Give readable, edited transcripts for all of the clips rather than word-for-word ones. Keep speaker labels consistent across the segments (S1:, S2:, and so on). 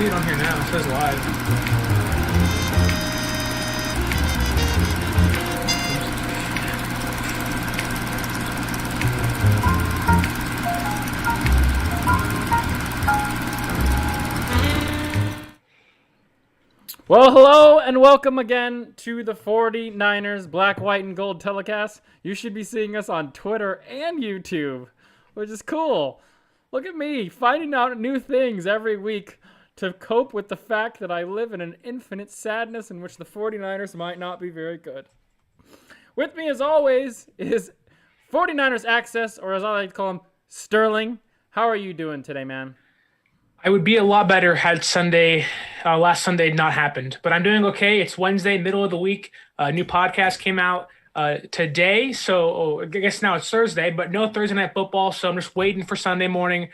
S1: see it on here now. It says live.
S2: Well, hello and welcome again to the 49ers Black, White, and Gold telecast. You should be seeing us on Twitter and YouTube, which is cool. Look at me, finding out new things every week to cope with the fact that I live in an infinite sadness in which the 49ers might not be very good. With me, as always, is 49ers Access, or as I like to call him, Sterling. How are you doing today, man?
S1: I would be a lot better had last Sunday not happened, but I'm doing okay. It's Wednesday, middle of the week. A new podcast came out today, so I guess now it's Thursday, but no Thursday night football, so I'm just waiting for Sunday morning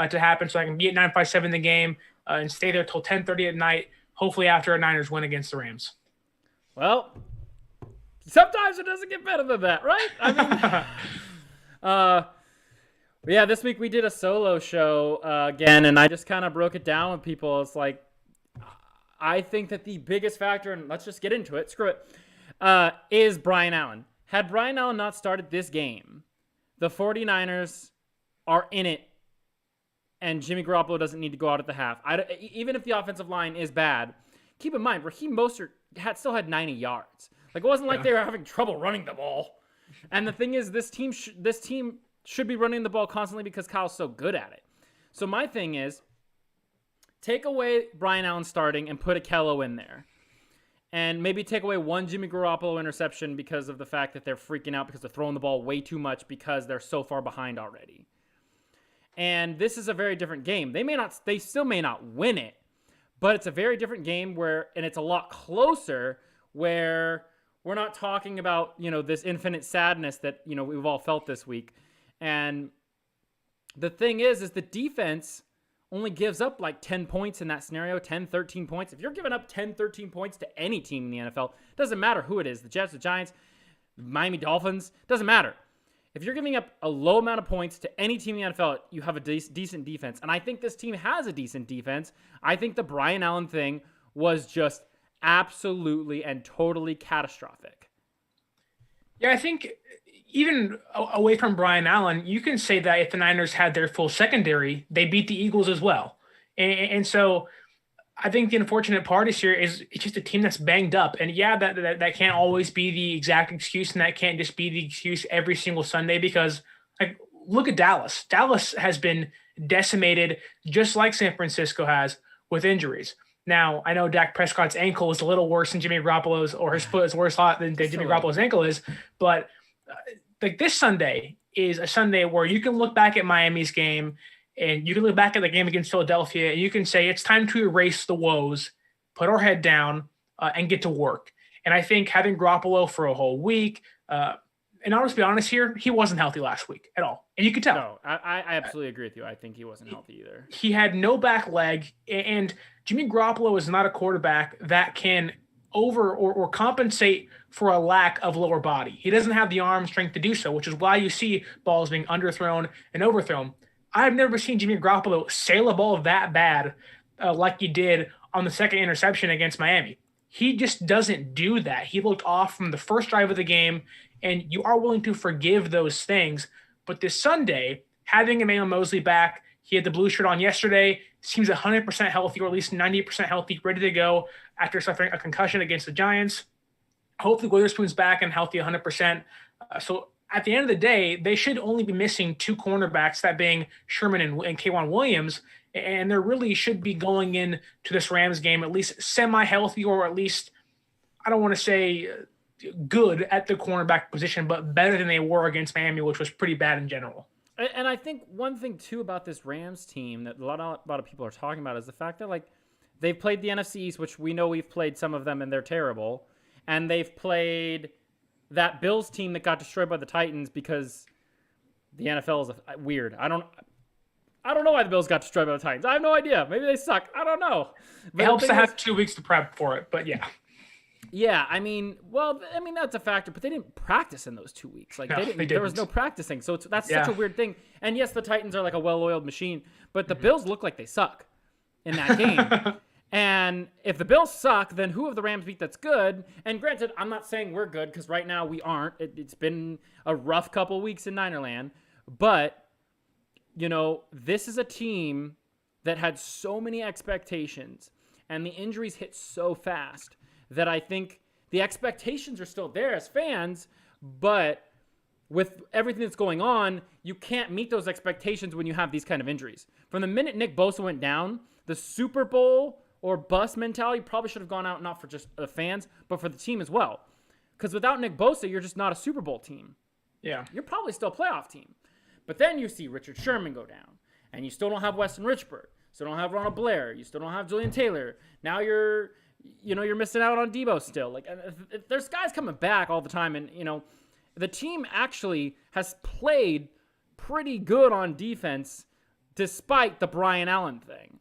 S1: to happen so I can be at 957 the game and stay there till 10:30 at night, hopefully after a Niners win against the Rams.
S2: Well, sometimes it doesn't get better than that, right? I mean, yeah, this week we did a solo show again, and I just kind of broke it down with people. It's like, I think that the biggest factor, and let's just get into it, screw it, is Brian Allen. Had Brian Allen not started this game, the 49ers are in it, and Jimmy Garoppolo doesn't need to go out at the half. Even if the offensive line is bad, keep in mind, Raheem Mostert still had 90 yards. Like, it wasn't like they were having trouble running the ball. And the thing is, this team should be running the ball constantly because Kyle's so good at it. So my thing is, take away Brian Allen starting and put Akello in there. And maybe take away one Jimmy Garoppolo interception because of the fact that they're freaking out because they're throwing the ball way too much because they're so far behind already. And this is a very different game. They still may not win it, but it's a very different game and it's a lot closer where we're not talking about, this infinite sadness that, we've all felt this week. And the thing is the defense only gives up like 10 points in that scenario, 10, 13 points. If you're giving up 10, 13 points to any team in the NFL, it doesn't matter who it is, the Jets, the Giants, the Miami Dolphins, doesn't matter. If you're giving up a low amount of points to any team in the NFL, you have a decent defense. And I think this team has a decent defense. I think the Brian Allen thing was just absolutely and totally catastrophic.
S1: Yeah, I think even away from Brian Allen, you can say that if the Niners had their full secondary, they beat the Eagles as well. And so I think the unfortunate part is here is it's just a team that's banged up. And yeah, that can't always be the exact excuse, and that can't just be the excuse every single Sunday because, like, look at Dallas. Dallas has been decimated just like San Francisco has with injuries. Now, I know Dak Prescott's ankle is a little worse than Jimmy Garoppolo's, or his foot is worse than Jimmy Garoppolo's ankle is, but like this Sunday is a Sunday where you can look back at Miami's game and you can look back at the game against Philadelphia and you can say it's time to erase the woes, put our head down, and get to work. And I think having Garoppolo for a whole week, and I'll just be honest here, he wasn't healthy last week at all. And you could tell.
S2: No, I absolutely agree with you. I think he wasn't healthy either.
S1: He had no back leg, and Jimmy Garoppolo is not a quarterback that can over or compensate for a lack of lower body. He doesn't have the arm strength to do so, which is why you see balls being underthrown and overthrown. I've never seen Jimmy Garoppolo sail a ball that bad like he did on the second interception against Miami. He just doesn't do that. He looked off from the first drive of the game, and you are willing to forgive those things. But this Sunday, having Emmanuel Mosley back, he had the blue shirt on yesterday, seems 100% healthy, or at least 90% healthy, ready to go after suffering a concussion against the Giants. Hopefully Witherspoon's back and healthy 100%. So at the end of the day, they should only be missing two cornerbacks, that being Sherman and K'Wan Williams, and they really should be going in to this Rams game at least semi-healthy, or at least, I don't want to say good at the cornerback position, but better than they were against Miami, which was pretty bad in general.
S2: And I think one thing, too, about this Rams team that a lot of people are talking about is the fact that, like, they've played the NFC East, which we know we've played some of them, and they're terrible. And they've played that Bills team that got destroyed by the Titans because the NFL is weird. I don't know why the Bills got destroyed by the Titans. I have no idea. Maybe they suck. I don't know.
S1: But it helps to have 2 weeks to prep for it, but yeah.
S2: Yeah, I mean, that's a factor, but they didn't practice in those 2 weeks. Like, there was no practicing, so that's such a weird thing. And yes, the Titans are like a well-oiled machine, but the Bills look like they suck. in that game. And if the Bills suck, then who have the Rams beat that's good? And granted, I'm not saying we're good because right now we aren't. It's been a rough couple weeks in Ninerland. But, this is a team that had so many expectations and the injuries hit so fast that I think the expectations are still there as fans, but with everything that's going on, you can't meet those expectations when you have these kind of injuries. From the minute Nick Bosa went down, the Super Bowl or bust mentality probably should have gone out, not for just the fans, but for the team as well. Because without Nick Bosa, you're just not a Super Bowl team.
S1: Yeah.
S2: You're probably still a playoff team. But then you see Richard Sherman go down, and you still don't have Weston Richburg. Still don't have Ronald Blair. You still don't have Julian Taylor. Now you're missing out on Debo still. Like, there's guys coming back all the time, and, the team actually has played pretty good on defense despite the Brian Allen thing.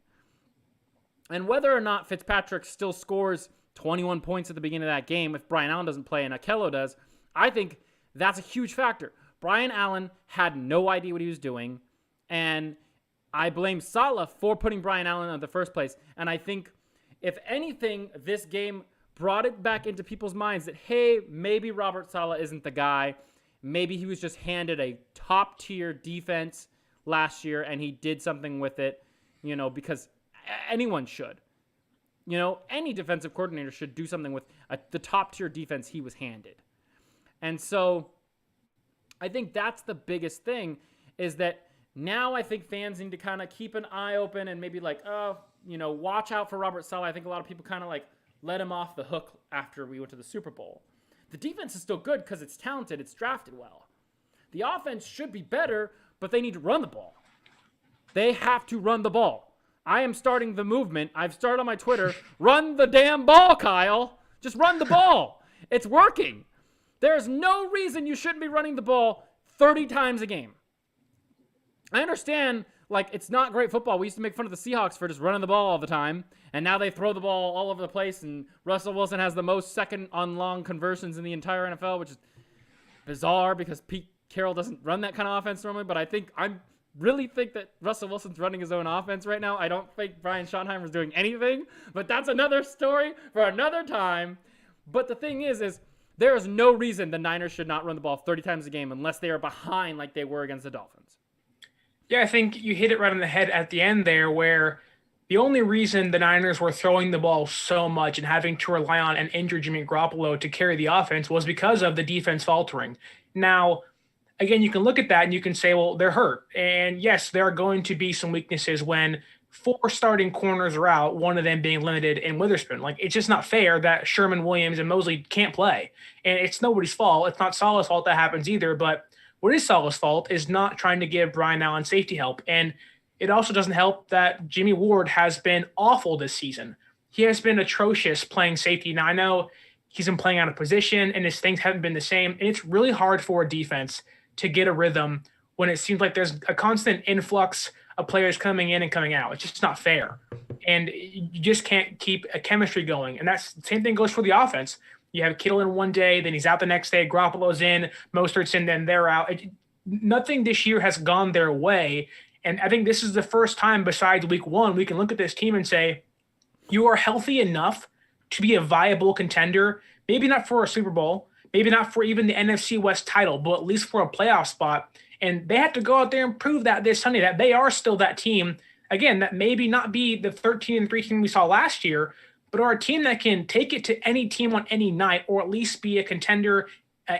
S2: And whether or not Fitzpatrick still scores 21 points at the beginning of that game, if Brian Allen doesn't play and Akello does, I think that's a huge factor. Brian Allen had no idea what he was doing, and I blame Saleh for putting Brian Allen in the first place. And I think, if anything, this game brought it back into people's minds that, hey, maybe Robert Saleh isn't the guy. Maybe he was just handed a top-tier defense last year, and he did something with it, because anyone should. Any defensive coordinator should do something with the top-tier defense he was handed. And so I think that's the biggest thing, is that now I think fans need to kind of keep an eye open and maybe watch out for Robert Saleh. I think a lot of people kind of let him off the hook after we went to the Super Bowl. The defense is still good because it's talented. It's drafted well. The offense should be better, but they need to run the ball. They have to run the ball. I am starting the movement. I've started on my Twitter. Run the damn ball, Kyle. Just run the ball. It's working. There's no reason you shouldn't be running the ball 30 times a game. I understand, it's not great football. We used to make fun of the Seahawks for just running the ball all the time, and now they throw the ball all over the place, and Russell Wilson has the most second on long conversions in the entire NFL, which is bizarre because Pete Carroll doesn't run that kind of offense normally, but I really think that Russell Wilson's running his own offense right now. I don't think Brian Schottenheimer's doing anything, but that's another story for another time. But the thing is there is no reason the Niners should not run the ball 30 times a game unless they are behind like they were against the Dolphins.
S1: Yeah, I think you hit it right on the head at the end there, where the only reason the Niners were throwing the ball so much and having to rely on an injured Jimmy Garoppolo to carry the offense was because of the defense faltering. Now, again, you can look at that and you can say, well, they're hurt. And yes, there are going to be some weaknesses when 4 starting corners are out, one of them being limited in Witherspoon. It's just not fair that Sherman, Williams, and Mosley can't play. And it's nobody's fault. It's not Saleh's fault that happens either, but what is Saleh's fault is not trying to give Brian Allen safety help. And it also doesn't help that Jimmy Ward has been awful this season. He has been atrocious playing safety. Now, I know he's been playing out of position and his things haven't been the same. And it's really hard for a defense to get a rhythm when it seems like there's a constant influx of players coming in and coming out. It's just not fair. And you just can't keep a chemistry going. And that's the same thing goes for the offense. You have Kittle in one day, then he's out the next day. Garoppolo's in, Mostert's in, then they're out. Nothing this year has gone their way. And I think this is the first time besides week 1 we can look at this team and say, you are healthy enough to be a viable contender, maybe not for a Super Bowl, maybe not for even the NFC West title, but at least for a playoff spot. And they have to go out there and prove that this Sunday, that they are still that team, again, that maybe not be the 13-3 team we saw last year, but are a team that can take it to any team on any night, or at least be a contender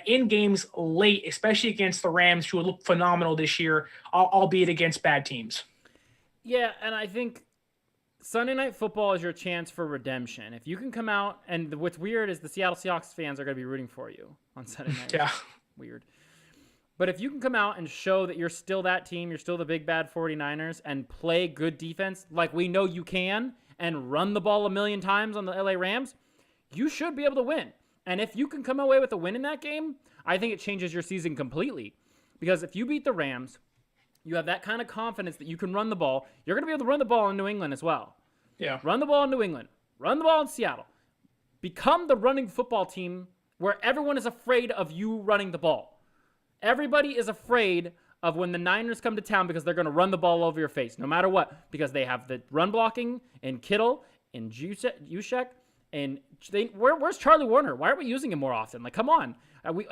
S1: in games late, especially against the Rams, who look phenomenal this year, albeit against bad teams.
S2: Yeah, and I think Sunday Night Football is your chance for redemption. If you can come out, and what's weird is the Seattle Seahawks fans are going to be rooting for you on Sunday night.
S1: Yeah.
S2: Weird. But if you can come out and show that you're still that team, you're still the big bad 49ers, and play good defense like we know you can, and run the ball a million times on the LA Rams, you should be able to win. And if you can come away with a win in that game, I think it changes your season completely. Because if you beat the Rams, you have that kind of confidence that you can run the ball. You're going to be able to run the ball in New England as well.
S1: Yeah.
S2: Run the ball in New England. Run the ball in Seattle. Become the running football team where everyone is afraid of you running the ball. Everybody is afraid of when the Niners come to town because they're going to run the ball over your face, no matter what, because they have the run blocking in Kittle and Juszczyk. And where's Charlie Warner? Why aren't we using him more often? Like, come on.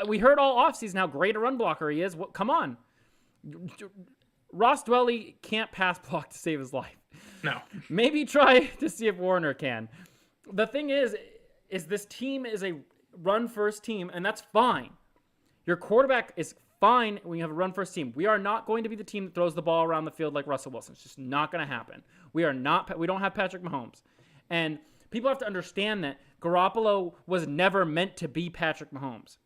S2: We heard all offseason how great a run blocker he is. Come on. Ross Dwelly can't pass block to save his life.
S1: No.
S2: Maybe try to see if Warner can. The thing is this team is a run-first team, and that's fine. Your quarterback is fine when you have a run-first team. We are not going to be the team that throws the ball around the field like Russell Wilson. It's just not going to happen. We don't have Patrick Mahomes. And people have to understand that Garoppolo was never meant to be Patrick Mahomes.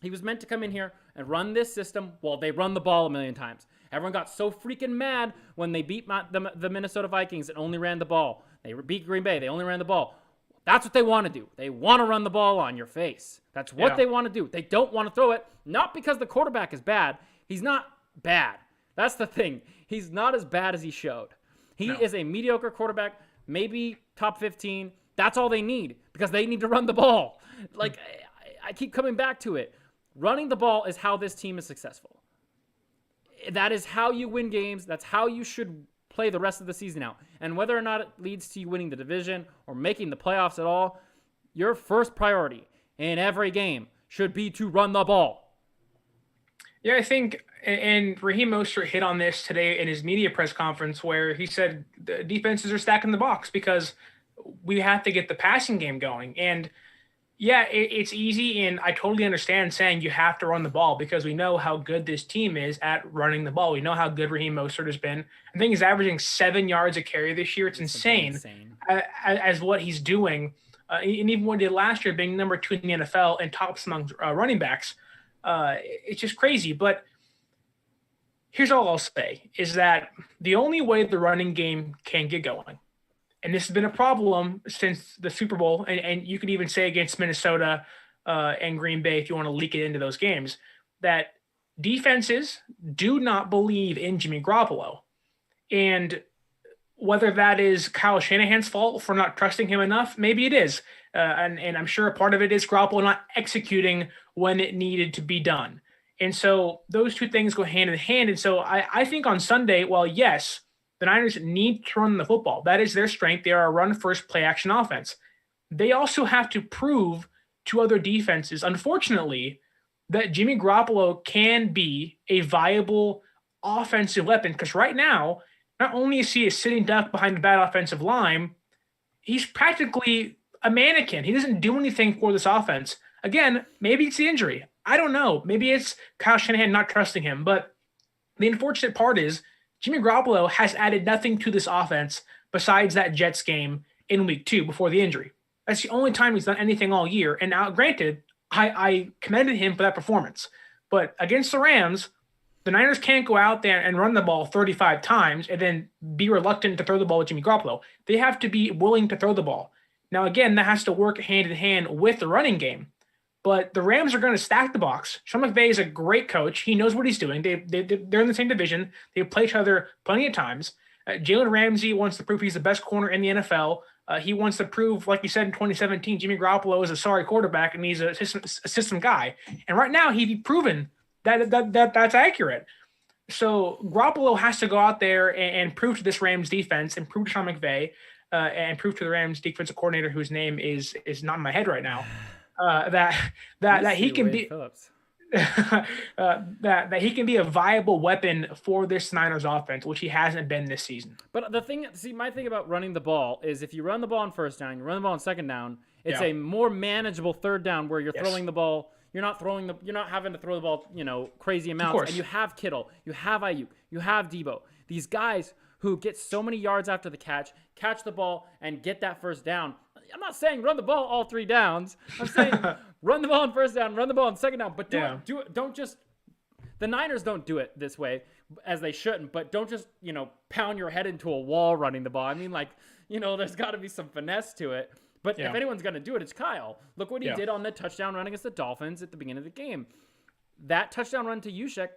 S2: He was meant to come in here and run this system while they run the ball a million times. Everyone got so freaking mad when they beat the Minnesota Vikings and only ran the ball. They beat Green Bay. They only ran the ball. That's what they want to do. They want to run the ball on your face. That's what they want to do. They don't want to throw it, not because the quarterback is bad. He's not bad. That's the thing. He's not as bad as he showed. He is a mediocre quarterback, maybe top 15. That's all they need because they need to run the ball. Like, I keep coming back to it. Running the ball is how this team is successful. That is how you win games. That's how you should play the rest of the season out. And whether or not it leads to you winning the division or making the playoffs at all, your first priority in every game should be to run the ball.
S1: Yeah, I think, and Raheem Mostert hit on this today in his media press conference where he said the defenses are stacking the box because we have to get the passing game going. And yeah, it's easy, and I totally understand saying you have to run the ball because we know how good this team is at running the ball. We know how good Raheem Mostert has been. I think he's averaging 7 yards a carry this year. It's insane. As what he's doing. And even what he did last year, being number 2 in the NFL and tops among running backs. It's just crazy. But here's all I'll say is that the only way the running game can get going, and this has been a problem since the Super Bowl, and you could even say against Minnesota and Green Bay if you want to leak it into those games, that defenses do not believe in Jimmy Garoppolo. And whether that is Kyle Shanahan's fault for not trusting him enough, maybe it is. And I'm sure a part of it is Garoppolo not executing when it needed to be done. And so those two things go hand in hand. And so I think on Sunday, well, yes, the Niners need to run the football. That is their strength. They are a run-first play-action offense. They also have to prove to other defenses, unfortunately, that Jimmy Garoppolo can be a viable offensive weapon. Because right now, not only is he a sitting duck behind the bad offensive line, he's practically a mannequin. He doesn't do anything for this offense. Again, maybe it's the injury. I don't know. Maybe it's Kyle Shanahan not trusting him. But the unfortunate part is Jimmy Garoppolo has added nothing to this offense besides that Jets game in week 2 before the injury. That's the only time he's done anything all year. And now, granted, I commended him for that performance. But against the Rams, the Niners can't go out there and run the ball 35 times and then be reluctant to throw the ball with Jimmy Garoppolo. They have to be willing to throw the ball. Now, again, that has to work hand in hand with the running game. But the Rams are going to stack the box. Sean McVay is a great coach. He knows what he's doing. They're in the same division. They play each other plenty of times. Jalen Ramsey wants to prove he's the best corner in the NFL. He wants to prove, like you said in 2017, Jimmy Garoppolo is a sorry quarterback and he's a system guy. And right now, he's proven that's accurate. So Garoppolo has to go out there and prove to this Rams defense and prove to Sean McVay and prove to the Rams defensive coordinator, whose name is not in my head right now, that he can be that he can be a viable weapon for this Niners offense, which he hasn't been this season.
S2: But my thing about running the ball is if you run the ball on first down, you run the ball on second down, it's a more manageable third down where you're throwing the ball. You're not having to throw the ball, crazy amounts. And you have Kittle, you have Ayuk, you have Debo. These guys who get so many yards after the catch the ball and get that first down. I'm not saying run the ball all 3 downs. I'm saying run the ball on first down, run the ball on second down, but do it. Don't just the Niners don't do it this way as they shouldn't, but don't just, pound your head into a wall running the ball. I mean, there's got to be some finesse to it. But if anyone's going to do it, it's Kyle. Look what he did on the touchdown run against the Dolphins at the beginning of the game. That touchdown run to Juszczyk,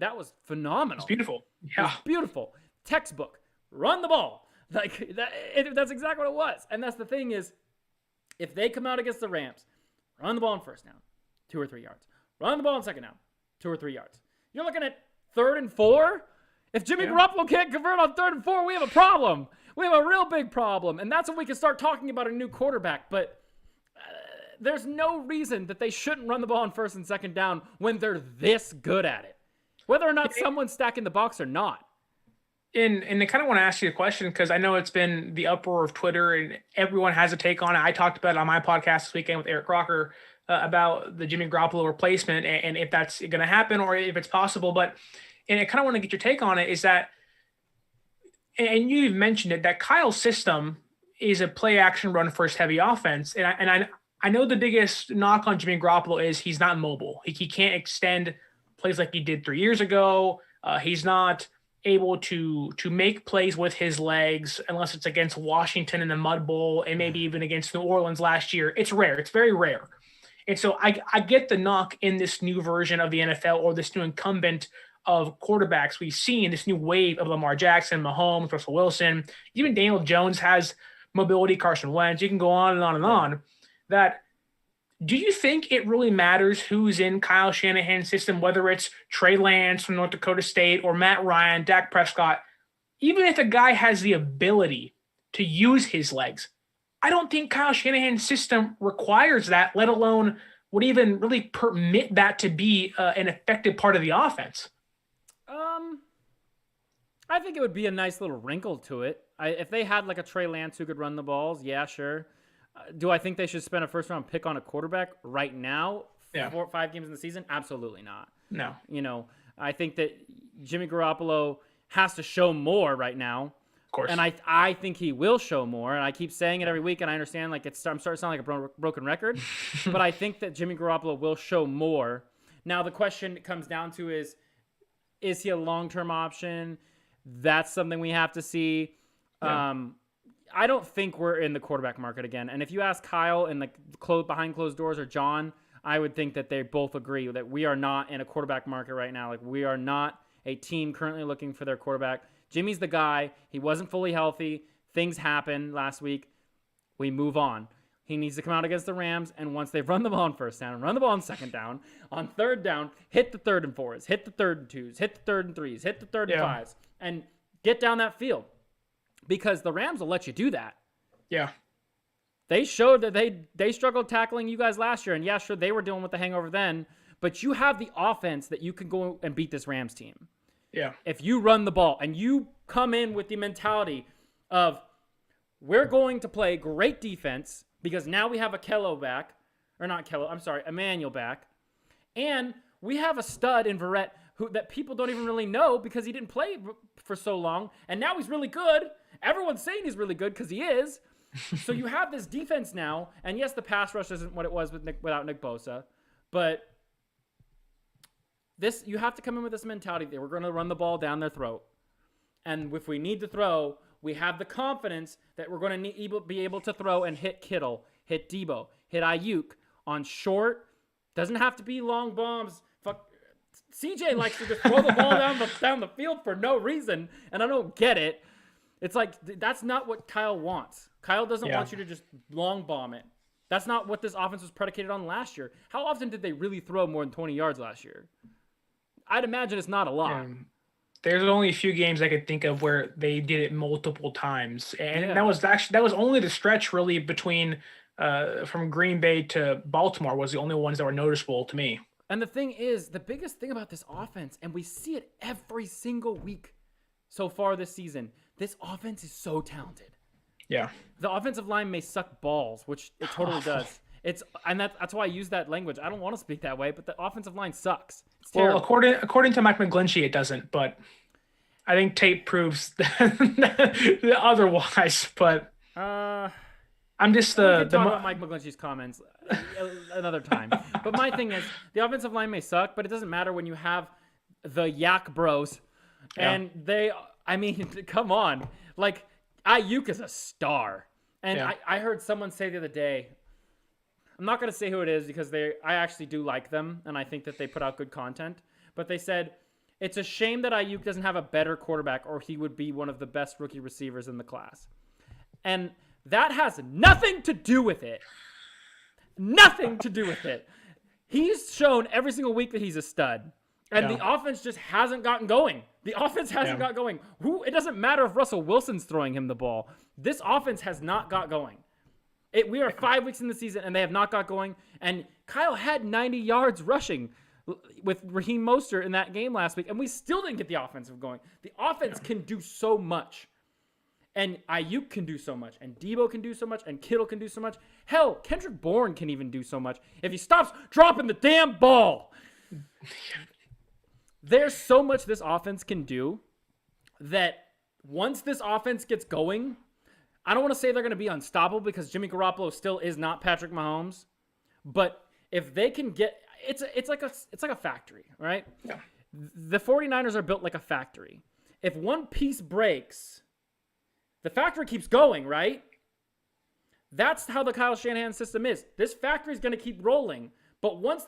S2: that was phenomenal.
S1: It's beautiful. Yeah.
S2: It was beautiful. Textbook. Run the ball. That's exactly what it was. And that's the thing is, if they come out against the Rams, run the ball on first down, 2 or 3 yards. Run the ball on second down, 2 or 3 yards. You're looking at 3rd and 4? If Jimmy Garoppolo can't convert on 3rd and 4, we have a problem. We have a real big problem. And that's when we can start talking about a new quarterback. But there's no reason that they shouldn't run the ball on 1st and 2nd down when they're this good at it, whether or not someone's stacking the box or not.
S1: And I kind of want to ask you a question because I know it's been the uproar of Twitter and everyone has a take on it. I talked about it on my podcast this weekend with Eric Crocker about the Jimmy Garoppolo replacement and if that's going to happen or if it's possible. And I kind of want to get your take on it is that, and you've mentioned it, that Kyle's system is a play action run first heavy offense. And I know the biggest knock on Jimmy Garoppolo is he's not mobile. He can't extend plays like he did 3 years ago. He's not able to make plays with his legs unless it's against Washington in the Mud Bowl and maybe even against New Orleans last year. It's rare. It's very rare. And so I get the knock in this new version of the NFL or this new incumbent of quarterbacks we've seen, this new wave of Lamar Jackson, Mahomes, Russell Wilson, even Daniel Jones has mobility, Carson Wentz. You can go on and on and on. That do you think it really matters who's in Kyle Shanahan's system, whether it's Trey Lance from North Dakota State or Matt Ryan, Dak Prescott, even if the guy has the ability to use his legs? I don't think Kyle Shanahan's system requires that, let alone would even really permit that to be an effective part of the offense.
S2: I think it would be a nice little wrinkle to it. If they had like a Trey Lance who could run the balls, yeah, sure. Do I think they should spend a first-round pick on a quarterback right now, 4 or 5 games in the season? Absolutely not.
S1: No.
S2: You know, I think that Jimmy Garoppolo has to show more right now.
S1: Of course.
S2: And I think he will show more. And I keep saying it every week, and I understand like I'm starting to sound like a broken record. But I think that Jimmy Garoppolo will show more. Now, the question it comes down to is he a long-term option? That's something we have to see. Yeah. I don't think we're in the quarterback market again. And if you ask Kyle in the behind closed doors or John, I would think that they both agree that we are not in a quarterback market right now. Like we are not a team currently looking for their quarterback. Jimmy's the guy. He wasn't fully healthy. Things happened last week. We move on. He needs to come out against the Rams, and once they've run the ball on 1st down, run the ball on 2nd down, on 3rd down, hit the 3rd and 4s, hit the 3rd and 2s, hit the 3rd and 3s, hit the 3rd and 5s, and get down that field. Because the Rams will let you do that.
S1: Yeah.
S2: They showed that they struggled tackling you guys last year, and yeah, sure, they were dealing with the hangover then, but you have the offense that you can go and beat this Rams team.
S1: Yeah.
S2: If you run the ball and you come in with the mentality of we're going to play great defense because now we have Emmanuel back, and we have a stud in Verrett that people don't even really know because he didn't play for so long, and now he's really good. Everyone's saying he's really good because he is. So you have this defense now, and yes, the pass rush isn't what it was without Nick Bosa, but you have to come in with this mentality that we're going to run the ball down their throat. And if we need to throw, we have the confidence that we're going to be able to throw and hit Kittle, hit Debo, hit Ayuk on short. Doesn't have to be long bombs. CJ likes to just throw the ball down the field for no reason, and I don't get it. It's like that's not what Kyle wants. Kyle doesn't want you to just long bomb it. That's not what this offense was predicated on last year. How often did they really throw more than 20 yards last year? I'd imagine it's not a lot.
S1: There's only a few games I could think of where they did it multiple times, and that was only the stretch really between from Green Bay to Baltimore was the only ones that were noticeable to me.
S2: And the thing is, the biggest thing about this offense, and we see it every single week so far this season, this offense is so talented.
S1: Yeah.
S2: The offensive line may suck balls, which it totally does. That's why I use that language. I don't want to speak that way, but the offensive line sucks. It's terrible.
S1: Well, according to Mike McGlinchey, it doesn't, but I think tape proves otherwise. But I'm just
S2: we can talk about Mike McGlinchey's comments another time. But my thing is, the offensive line may suck, but it doesn't matter when you have the Yak Bros, and come on, like Ayuk is a star, and I heard someone say the other day. I'm not going to say who it is because I actually do like them, and I think that they put out good content. But they said, it's a shame that Ayuk doesn't have a better quarterback or he would be one of the best rookie receivers in the class. And that has nothing to do with it. Nothing to do with it. He's shown every single week that he's a stud. And the offense just hasn't gotten going. The offense hasn't got going. It doesn't matter if Russell Wilson's throwing him the ball. This offense has not got going. We are 5 weeks in the season, and they have not got going. And Kyle had 90 yards rushing with Raheem Mostert in that game last week, and we still didn't get the offensive going. The offense can do so much. And Ayuk can do so much, and Debo can do so much, and Kittle can do so much. Hell, Kendrick Bourne can even do so much if he stops dropping the damn ball. There's so much this offense can do that once this offense gets going, I don't want to say they're going to be unstoppable because Jimmy Garoppolo still is not Patrick Mahomes, but if they can get it's like a factory, right? Yeah. The 49ers are built like a factory. If one piece breaks, the factory keeps going, right? That's how the Kyle Shanahan system is. This factory is going to keep rolling, but once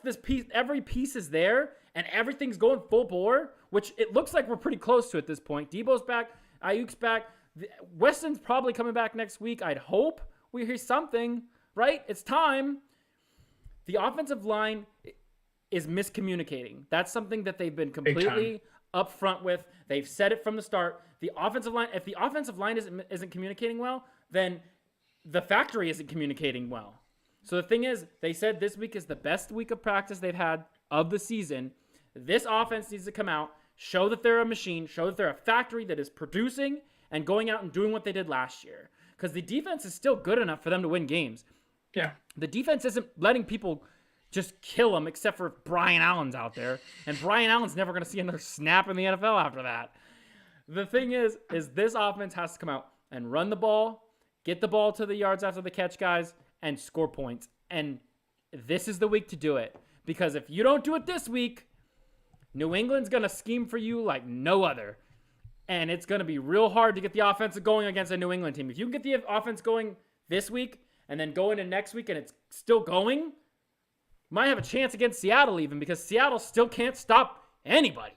S2: every piece is there and everything's going full bore, which it looks like we're pretty close to at this point. Debo's back, Ayuk's back, Weston's probably coming back next week. I'd hope we hear something, right? It's time. The offensive line is miscommunicating. That's something that they've been completely upfront with. They've said it from the start. The offensive line, if the offensive line isn't communicating well, then the factory isn't communicating well. So the thing is, they said this week is the best week of practice they've had of the season. This offense needs to come out, show that they're a machine, show that they're a factory that is producing and going out and doing what they did last year. Because the defense is still good enough for them to win games. Yeah. The defense isn't letting people just kill them except for Brian Allen's out there. And Brian Allen's never going to see another snap in the NFL after that. The thing is this offense has to come out and run the ball, get the ball to the yards after the catch guys, and score points. And this is the week to do it. Because if you don't do it this week, New England's going to scheme for you like no other. And it's going to be real hard to get the offense going against a New England team. If you can get the offense going this week and then go into next week and it's still going, might have a chance against Seattle even, because Seattle still can't stop anybody.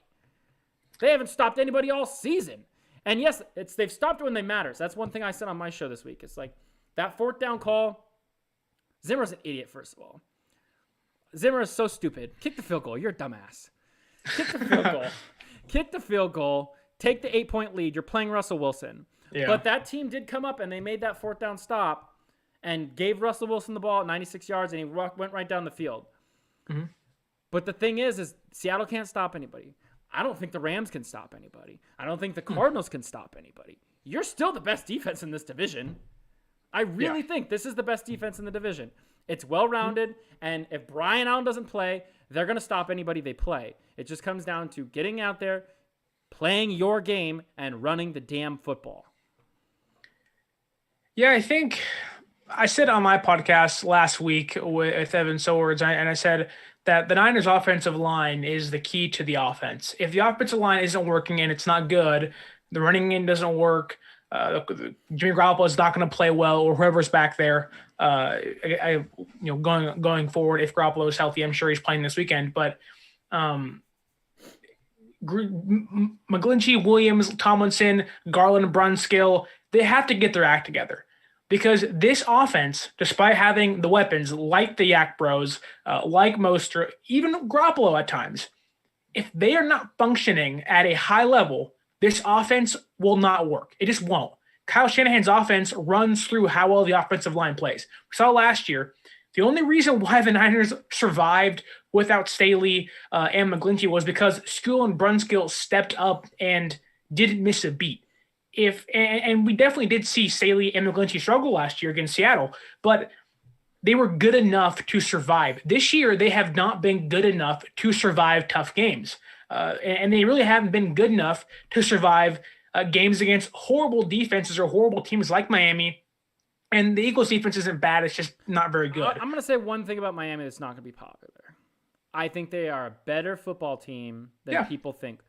S2: They haven't stopped anybody all season. And yes, they've stopped when they matters. That's one thing I said on my show this week. It's like that fourth down call. Zimmer's an idiot, first of all. Zimmer is so stupid. Kick the field goal. You're a dumbass. Kick the field goal. Kick the field goal. Take the 8-point lead. You're playing Russell Wilson. Yeah. But that team did come up and they made that fourth down stop and gave Russell Wilson the ball at 96 yards, and he went right down the field. Mm-hmm. But the thing is Seattle can't stop anybody. I don't think the Rams can stop anybody. I don't think the Cardinals can stop anybody. You're still the best defense in this division. I really think this is the best defense in the division. It's well-rounded, and if Brian Allen doesn't play, they're going to stop anybody they play. It just comes down to getting out there, playing your game, and running the damn football.
S1: Yeah, I think I said on my podcast last week with Evan Sowers, and I said that the Niners' offensive line is the key to the offense. If the offensive line isn't working and it's not good, the running game doesn't work, Jimmy Garoppolo is not going to play well, or whoever's back there. Going forward, if Garoppolo is healthy, I'm sure he's playing this weekend. But McGlinchey, Williams, Tomlinson, Garland, Brunskill, they have to get their act together. Because this offense, despite having the weapons like the Yak Bros, like Mostert, even Garoppolo at times, if they are not functioning at a high level, this offense will not work. It just won't. Kyle Shanahan's offense runs through how well the offensive line plays. We saw last year, the only reason why the Niners survived without Staley and McGlinchey was because Skule and Brunskill stepped up and didn't miss a beat. And we definitely did see Staley and McGlinchey struggle last year against Seattle, but they were good enough to survive. This year, they have not been good enough to survive tough games. And they really haven't been good enough to survive games against horrible defenses or horrible teams like Miami. And the Eagles' defense isn't bad. It's just not very good.
S2: I'm going to say one thing about Miami that's not going to be popular. I think they are a better football team than people think.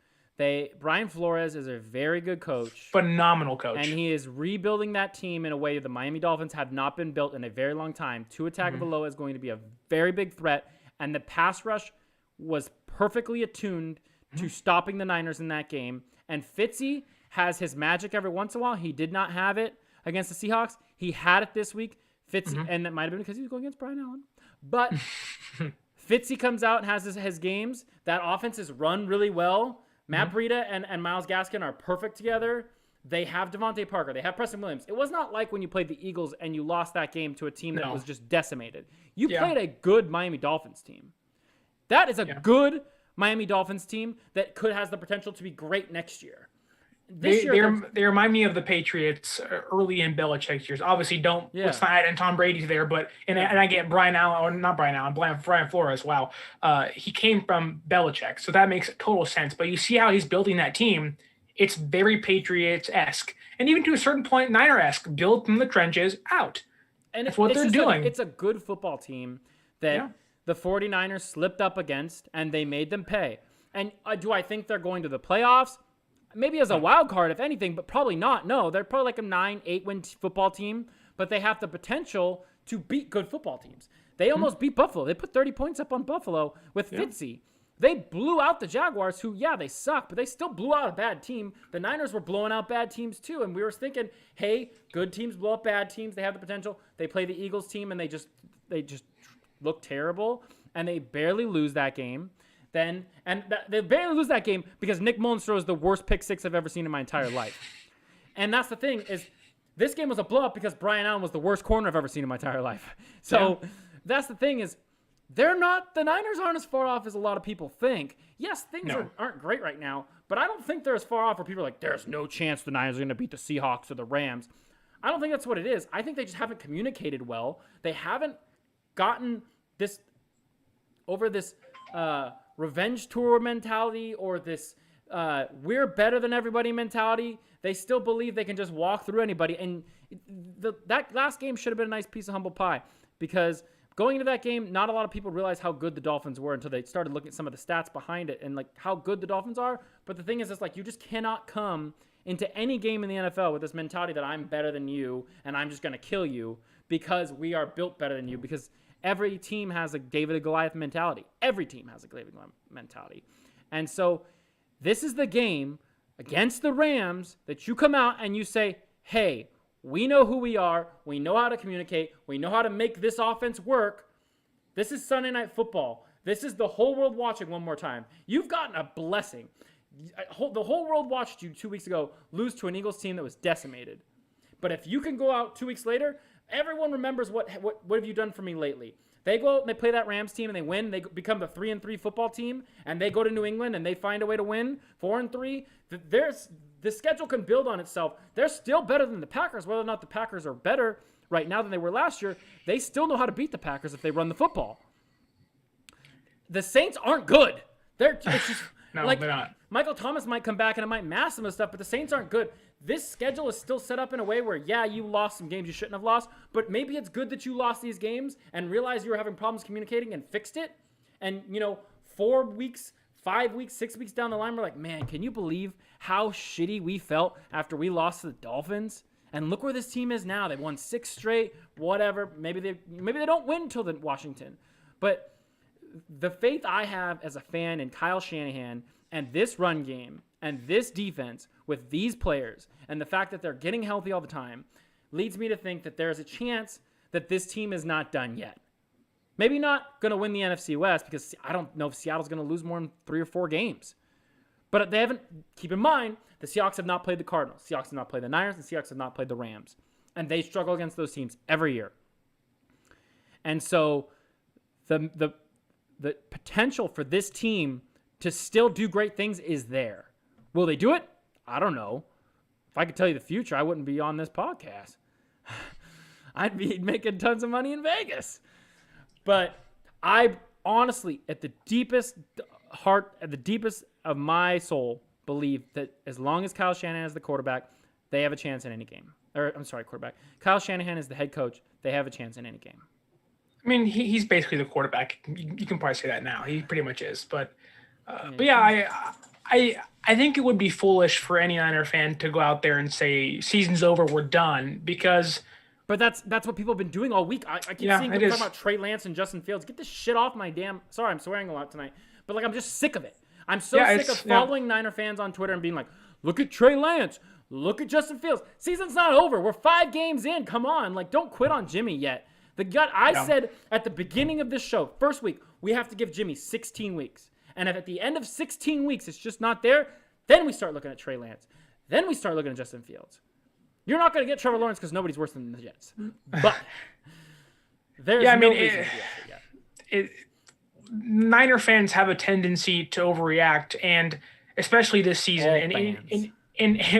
S2: Brian Flores is a very good coach.
S1: Phenomenal coach.
S2: And he is rebuilding that team in a way that the Miami Dolphins have not been built in a very long time. Tua Tagovailoa is going to be a very big threat. And the pass rush was perfectly attuned to stopping the Niners in that game. And Fitzy has his magic every once in a while. He did not have it against the Seahawks. He had it this week. Fitzy, and that might have been because he was going against Brian Allen. But Fitzy comes out and has his games. That offense is run really well. Matt Breida and Myles Gaskin are perfect together. They have Devontae Parker. They have Preston Williams. It was not like when you played the Eagles and you lost that game to a team that was just decimated. You played a good Miami Dolphins team. That is a good Miami Dolphins team that has the potential to be great next year.
S1: They remind me of the Patriots early in Belichick's years. Obviously, let's not add in Tom Brady's there, but and I get Brian Allen, or not Brian Allen, Brian Flores. Wow, he came from Belichick, so that makes total sense. But you see how he's building that team. It's very Patriots-esque, and even to a certain point, Niner-esque, built from the trenches out.
S2: And
S1: that's what they're doing.
S2: It's a good football team that the 49ers slipped up against, and they made them pay. And do I think they're going to the playoffs? Maybe as a wild card, if anything, but probably not. No, they're probably like a 9-8 win football team, but they have the potential to beat good football teams. They almost beat Buffalo. They put 30 points up on Buffalo with Fitzy. They blew out the Jaguars, who, they suck, but they still blew out a bad team. The Niners were blowing out bad teams, too, and we were thinking, hey, good teams blow up bad teams. They have the potential. They play the Eagles team, and they just look terrible, and they barely lose that game. They barely lose that game because Nick Mullins throws the worst pick six I've ever seen in my entire life. And that's the thing is this game was a blow up because Brian Allen was the worst corner I've ever seen in my entire life. So that's the thing is the Niners aren't as far off as a lot of people think. Yes, things aren't great right now, but I don't think they're as far off where people are like, there's no chance the Niners are going to beat the Seahawks or the Rams. I don't think that's what it is. I think they just haven't communicated well. They haven't gotten this revenge tour mentality or this we're better than everybody mentality. They still believe they can just walk through anybody. And that last game should have been a nice piece of humble pie because going into that game, not a lot of people realized how good the Dolphins were until they started looking at some of the stats behind it and like how good the Dolphins are. But the thing is, it's like you just cannot come into any game in the NFL with this mentality that I'm better than you and I'm just going to kill you because we are built better than you because every team has a David and Goliath mentality. Every team has a David and Goliath mentality. And so this is the game against the Rams that you come out and you say, hey, we know who we are. We know how to communicate. We know how to make this offense work. This is Sunday Night Football. This is the whole world watching one more time. You've gotten a blessing. The whole world watched you 2 weeks ago lose to an Eagles team that was decimated. But if you can go out 2 weeks later, everyone remembers what have you done for me lately. They go out and they play that Rams team and they win. They become the 3-3 football team and they go to New England and they find a way to win 4-3. The schedule can build on itself. They're still better than the Packers. Whether or not the Packers are better right now than they were last year, they still know how to beat the Packers if they run the football. The Saints aren't good. It's just
S1: no,
S2: like
S1: they're not.
S2: Michael Thomas might come back and it might mask some of the stuff, but the Saints aren't good. This schedule is still set up in a way where, you lost some games you shouldn't have lost, but maybe it's good that you lost these games and realized you were having problems communicating and fixed it. And, 4 weeks, 5 weeks, 6 weeks down the line, we're like, man, can you believe how shitty we felt after we lost to the Dolphins? And look where this team is now. They've won 6 straight, whatever. Maybe they don't win until the Washington. But the faith I have as a fan in Kyle Shanahan and this run game and this defense with these players and the fact that they're getting healthy all the time leads me to think that there's a chance that this team is not done yet. Maybe not going to win the NFC West because I don't know if Seattle's going to lose more than 3 or 4 games. But they haven't, keep in mind, the Seahawks have not played the Cardinals. Seahawks have not played the Niners. The Seahawks have not played the Rams. And they struggle against those teams every year. And so the potential for this team to still do great things is there. Will they do it? I don't know. If I could tell you the future, I wouldn't be on this podcast. I'd be making tons of money in Vegas. But I honestly, at the deepest heart, at the deepest of my soul, believe that as long as Kyle Shanahan is the quarterback, they have a chance in any game. Quarterback. Kyle Shanahan is the head coach. They have a chance in any game.
S1: I mean, he's basically the quarterback. You can probably say that now. He pretty much is. But I think it would be foolish for any Niner fan to go out there and say season's over, we're done, because.
S2: But that's what people have been doing all week. I keep seeing people talk about Trey Lance and Justin Fields. Get this shit off my damn. Sorry, I'm swearing a lot tonight, but I'm just sick of it. I'm so sick of following Niner fans on Twitter and being like, look at Trey Lance, look at Justin Fields. Season's not over. We're 5 games in. Come on, don't quit on Jimmy yet. I said at the beginning of this show, first week, we have to give Jimmy 16 weeks. And if at the end of 16 weeks it's just not there, then we start looking at Trey Lance. Then we start looking at Justin Fields. You're not going to get Trevor Lawrence because nobody's worse than the Jets. But there's no reason to yet.
S1: Niner fans have a tendency to overreact, and especially this season.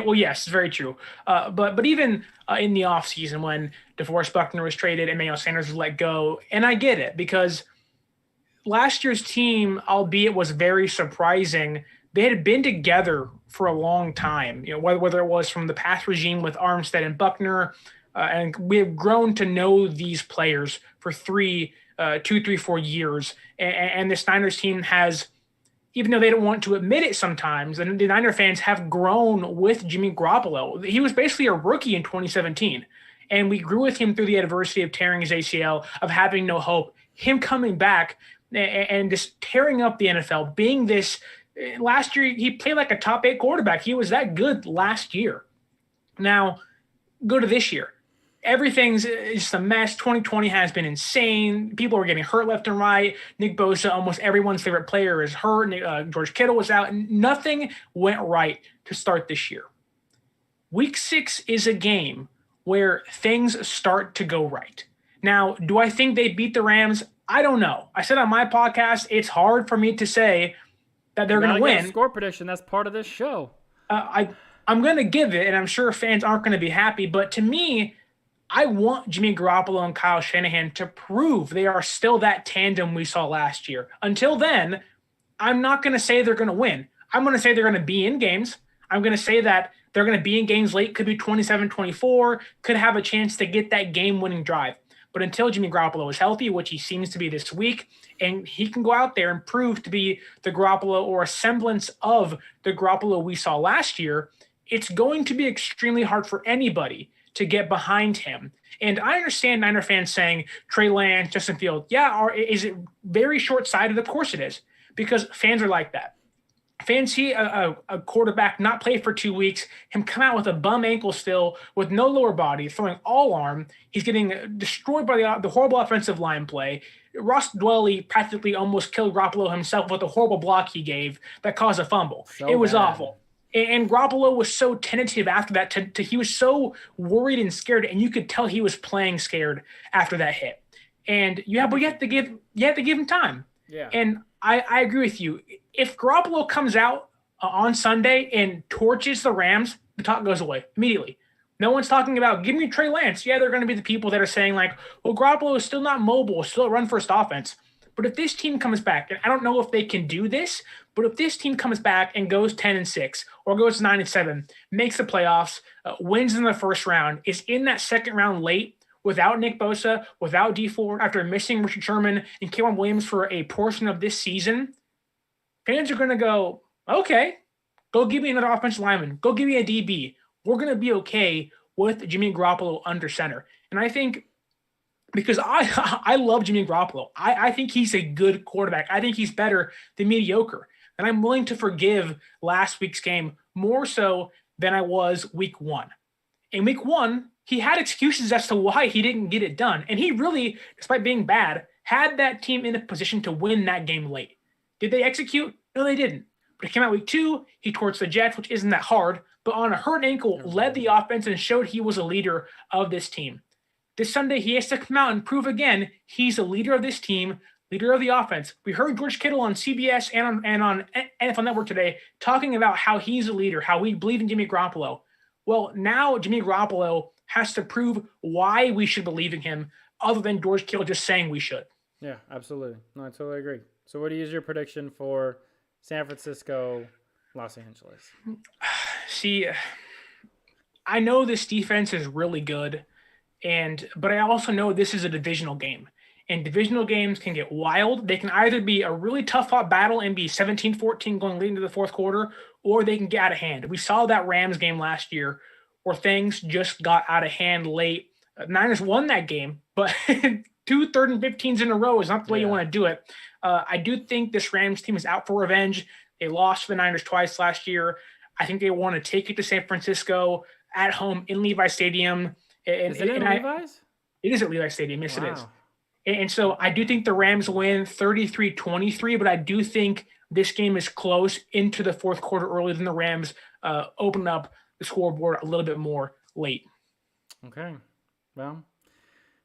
S1: Well, yes, it's very true. But even in the offseason when DeForest Buckner was traded and Emmanuel Sanders was let go, and I get it because last year's team, albeit was very surprising, they had been together for a long time. Whether it was from the past regime with Armstead and Buckner, and we have grown to know these players for 2, 3, 4 years. And this Niners team has, even though they don't want to admit it sometimes, and the Niner fans have grown with Jimmy Garoppolo. He was basically a rookie in 2017. And we grew with him through the adversity of tearing his ACL, of having no hope. Him coming back and just tearing up the NFL, being this – last year he played like a top 8 quarterback. He was that good last year. Now, go to this year. Everything's just a mess. 2020 has been insane. People are getting hurt left and right. Nick Bosa, almost everyone's favorite player, is hurt. George Kittle was out. And nothing went right to start this year. Week 6 is a game where things start to go right. Now, do I think they beat the Rams? I don't know. I said on my podcast, it's hard for me to say that they're going to win.
S2: Score prediction, that's part of this show.
S1: I'm going to give it, and I'm sure fans aren't going to be happy. But to me, I want Jimmy Garoppolo and Kyle Shanahan to prove they are still that tandem we saw last year. Until then, I'm not going to say they're going to win. I'm going to say they're going to be in games. I'm going to say that they're going to be in games late, could be 27-24, could have a chance to get that game-winning drive. But until Jimmy Garoppolo is healthy, which he seems to be this week, and he can go out there and prove to be the Garoppolo or a semblance of the Garoppolo we saw last year, it's going to be extremely hard for anybody to get behind him. And I understand Niner fans saying Trey Lance, Justin Fields, is it very short-sighted? Of course it is, because fans are like that. Fans see a quarterback not play for 2 weeks, him come out with a bum ankle still, with no lower body, throwing all arm. He's getting destroyed by the horrible offensive line play. Ross Dwelly practically almost killed Garoppolo himself with a horrible block he gave that caused a fumble. It was awful. And Garoppolo was so tentative after that. He was so worried and scared, and you could tell he was playing scared after that hit. And you have to give him time.
S2: Yeah.
S1: And I agree with you. If Garoppolo comes out on Sunday and torches the Rams, the talk goes away immediately. No one's talking about, give me Trey Lance. Yeah, they're going to be the people that are saying like, well, Garoppolo is still not mobile, still a run-first offense. But if this team comes back, and I don't know if they can do this, but if this team comes back and goes 10-6 or goes 9-7, makes the playoffs, wins in the first round, is in that second round late without Nick Bosa, without Dee Ford, after missing Richard Sherman and K'Waun Williams for a portion of this season, fans are going to go, okay, go give me another offensive lineman. Go give me a DB. We're going to be okay with Jimmy Garoppolo under center. And I think because I love Jimmy Garoppolo. I think he's a good quarterback. I think he's better than mediocre. And I'm willing to forgive last week's game more so than I was week 1. In week 1, he had excuses as to why he didn't get it done. And he really, despite being bad, had that team in a position to win that game late. Did they execute? No, they didn't. But it came out week 2, he torched the Jets, which isn't that hard, but on a hurt ankle, led the offense and showed he was a leader of this team. This Sunday, he has to come out and prove again he's a leader of this team, leader of the offense. We heard George Kittle on CBS and on NFL Network today talking about how he's a leader, how we believe in Jimmy Garoppolo. Well, now Jimmy Garoppolo has to prove why we should believe in him other than George Kittle just saying we should.
S2: Yeah, absolutely. No, I totally agree. So what is your prediction for San Francisco, Los Angeles?
S1: See, I know this defense is really good, but I also know this is a divisional game. And divisional games can get wild. They can either be a really tough-fought battle and be 17-14 going late into the fourth quarter, or they can get out of hand. We saw that Rams game last year where things just got out of hand late. Niners won that game, but 2 3rd and 15s in a row is not the way you want to do it. I do think this Rams team is out for revenge. They lost to the Niners twice last year. I think they want to take it to San Francisco at home in Levi Stadium.
S2: Is it in Levi's?
S1: It is at Levi Stadium. Yes, It is. And so I do think the Rams win 33-23, but I do think this game is close into the fourth quarter earlier than the Rams open up the scoreboard a little bit more late.
S2: Okay. Well,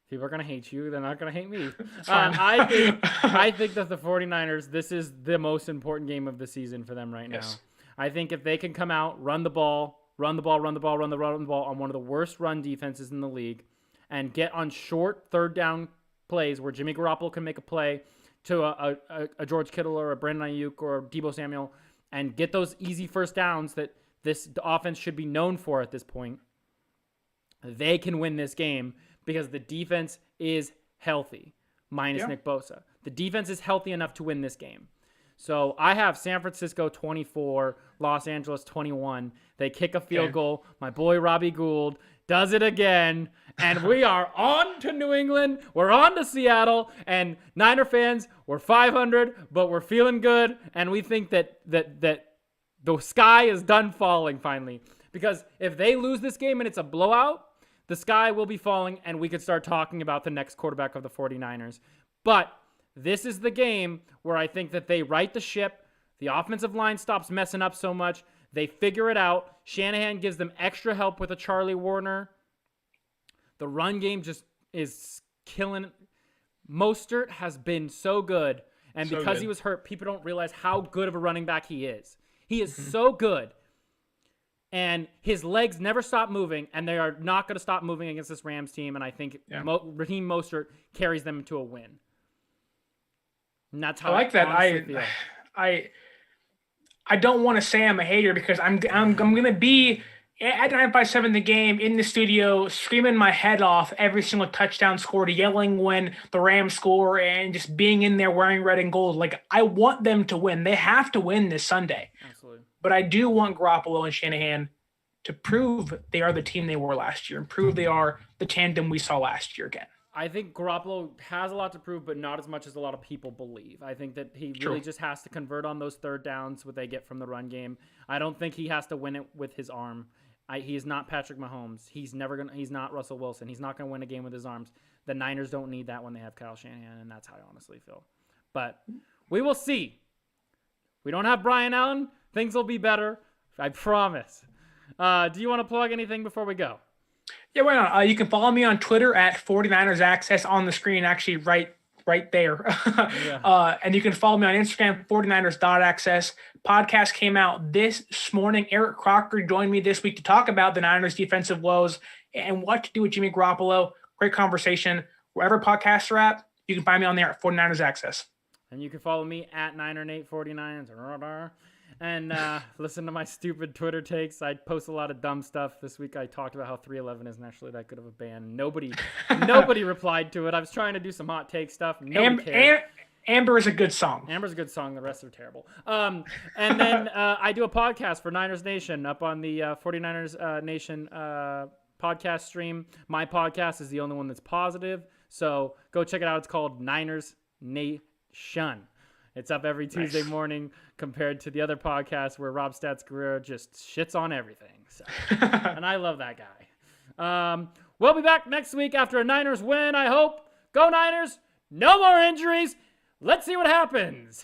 S2: people are going to hate you. They're not going to hate me.
S1: Fine.
S2: I think that the 49ers, this is the most important game of the season for them right now.
S1: Yes.
S2: I think if they can come out, run the ball on one of the worst run defenses in the league, and get on short third down plays where Jimmy Garoppolo can make a play to a George Kittle or a Brandon Ayuk or Deebo Samuel, and get those easy first downs that the offense should be known for at this point, they can win this game because the defense is healthy, minus Nick Bosa. The defense is healthy enough to win this game. So I have San Francisco 24, Los Angeles 21. They kick a field goal. My boy Robbie Gould does it again. And we are on to New England. We're on to Seattle. And Niner fans, we're 500, but we're feeling good. And we think that the sky is done falling finally. Because if they lose this game and it's a blowout, the sky will be falling and we could start talking about the next quarterback of the 49ers. But this is the game where I think that they right the ship. The offensive line stops messing up so much. They figure it out. Shanahan gives them extra help with a Charlie Warner. The run game just is killing. Mostert has been so good. And because he was hurt, people don't realize how good of a running back he is. He is so good. And his legs never stop moving, and they are not going to stop moving against this Rams team. And I think Raheem Mostert carries them to a win. And that's how
S1: I like that. I don't want to say I'm a hater because I'm going to be at 957 the game in the studio screaming my head off every single touchdown scored, yelling when the Rams score, and just being in there wearing red and gold. Like, I want them to win. They have to win this Sunday.
S2: Absolutely.
S1: But I do want Garoppolo and Shanahan to prove they are the team they were last year and prove they are the tandem we saw last year again.
S2: I think Garoppolo has a lot to prove, but not as much as a lot of people believe. I think that he really just has to convert on those third downs what they get from the run game. I don't think he has to win it with his arm. He is not Patrick Mahomes. He's not Russell Wilson. He's not going to win a game with his arms. The Niners don't need that when they have Kyle Shanahan, and that's how I honestly feel. But we will see. We don't have Brian Allen. Things will be better. I promise. Do you want to plug anything before we go?
S1: Yeah, why not? You can follow me on Twitter at 49ers Access on the screen, actually right there. And you can follow me on Instagram, 49ers.access. Podcast came out this morning. Eric Crocker joined me this week to talk about the Niners defensive woes and what to do with Jimmy Garoppolo. Great conversation. Wherever podcasts are at, you can find me on there at 49ers Access.
S2: And you can follow me at Niner849ers. And listen to my stupid Twitter takes. I post a lot of dumb stuff. This week I talked about how 311 isn't actually that good of a band. Nobody replied to it. I was trying to do some hot take stuff. Nobody cared.
S1: Amber is a good song.
S2: Amber's a good song. The rest are terrible. And then I do a podcast for Niners Nation up on the 49ers Nation podcast stream. My podcast is the only one that's positive. So go check it out. It's called Niners Nation. It's up every Tuesday morning compared to the other podcast where Rob Stats Guerrero just shits on everything. So. And I love that guy. We'll be back next week after a Niners win, I hope. Go Niners. No more injuries. Let's see what happens.